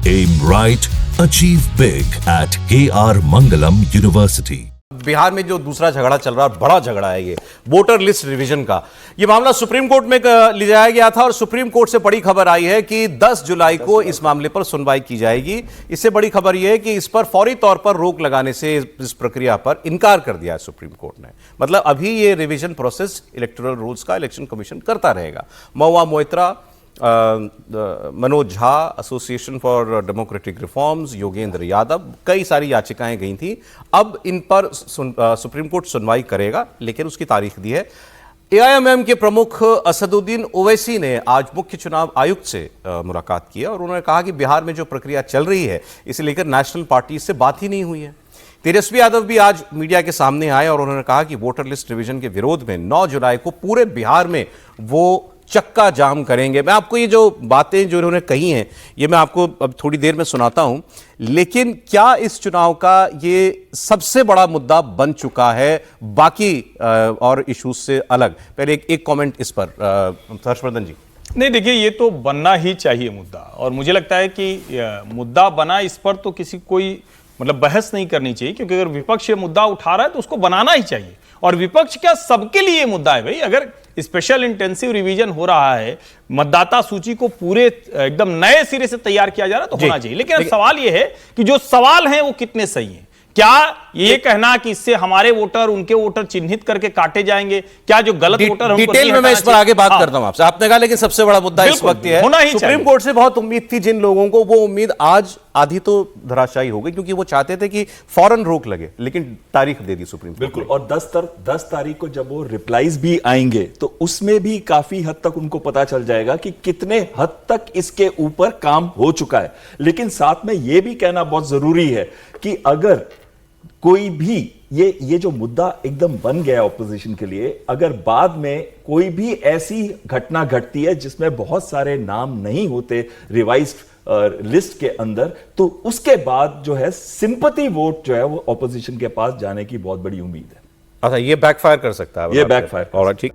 Aim right, achieve big at KR Mangalam University. Bihar में जो दूसरा झगड़ा चल रहा है, बड़ा झगड़ा है ये वोटर लिस्ट रिवीजन का। ये मामला सुप्रीम कोर्ट में ले जाया गया था और सुप्रीम कोर्ट से बड़ी खबर आई है कि 10 जुलाई को इस मामले पर सुनवाई की जाएगी। इससे बड़ी खबर यह है कि इस पर फौरी तौर पर रोक लगाने से इस प्रक्रिया पर इनकार कर दिया है सुप्रीम कोर्ट ने। मतलब अभी ये रिवीजन प्रोसेस इलेक्टोरल रूल्स का इलेक्शन कमीशन करता रहेगा। Mahua Moitra, Manoj Jha, association for democratic reforms, Yogendra Yadav, कई सारी याचिकाएं गई थी। अब इन पर सुप्रीम कोर्ट सुनवाई करेगा, लेकिन उसकी तारीख दी है। एआईएमएम के प्रमुख असदुद्दीन ओवैसी ने आज मुख्य चुनाव आयुक्त से मुलाकात की और उन्होंने कहा कि बिहार में जो प्रक्रिया चल रही है इसे लेकर नेशनल पार्टी से बात ही नहीं हुई है। तेजस्वी यादव भी आज मीडिया के सामने आए और उन्होंने कहा कि वोटर लिस्ट रिवीजन के विरोध में 9 जुलाई को पूरे बिहार में वो चक्का जाम करेंगे। मैं आपको ये जो बातें जो इन्होंने कही हैं ये मैं आपको अब थोड़ी देर में सुनाता हूं, लेकिन क्या इस चुनाव का ये सबसे बड़ा मुद्दा बन चुका है बाकी और इश्यूज से अलग? पहले एक कमेंट इस पर हर्षवर्धन जी। नहीं, देखिए, ये तो बनना ही चाहिए मुद्दा, और मुझे लगता है कि मुद्दा बना, इस पर तो किसी कोई मतलब बहस नहीं करनी चाहिए, क्योंकि अगर विपक्ष ये मुद्दा उठा रहा है तो उसको बनाना ही चाहिए। और विपक्ष क्या, सबके लिए मुद्दा है भाई। अगर स्पेशल इंटेंसिव रिवीजन हो रहा है, मतदाता सूची को पूरे एकदम नए सिरे से तैयार किया जा रहा है, तो होना चाहिए। लेकिन अब सवाल यह है कि जो सवाल हैं वो कितने सही हैं। क्या ये कहना कि इससे हमारे वोटर उनके वोटर चिन्हित करके काटे जाएंगे? क्या जो गलत वोटर डिटेल में मैं इस पर आगे बात करता हूं आपसे। आपने कहा लेकिन सबसे बड़ा मुद्दा इस वक्त ये है, सुप्रीम कोर्ट से बहुत उम्मीद थी जिन लोगों को, वो उम्मीद आज आधी तो धराशायी हो गई, क्योंकि वो चाहते थे कि फौरन रोक लगे, लेकिन तारीख दे दी सुप्रीम कोर्ट। बिल्कुल। और 10 तारीख को जब वो रिप्लाईज भी आएंगे तो उसमें भी काफी हद तक उनको पता चल जाएगा कि कितने हद तक इसके ऊपर काम हो चुका है। लेकिन साथ में यह भी कहना बहुत जरूरी है कि अगर कोई भी ये जो मुद्दा एकदम बन गया ऑपोजिशन के लिए, अगर बाद में कोई भी ऐसी घटना घटती है जिसमें बहुत सारे नाम नहीं होते रिवाइज लिस्ट के अंदर, तो उसके बाद जो है सिंपैथी वोट जो है वो ऑपोजिशन के पास जाने की बहुत बड़ी उम्मीद है। अच्छा, ये बैकफायर कर सकता है। ये बैकफायर। और ठीक।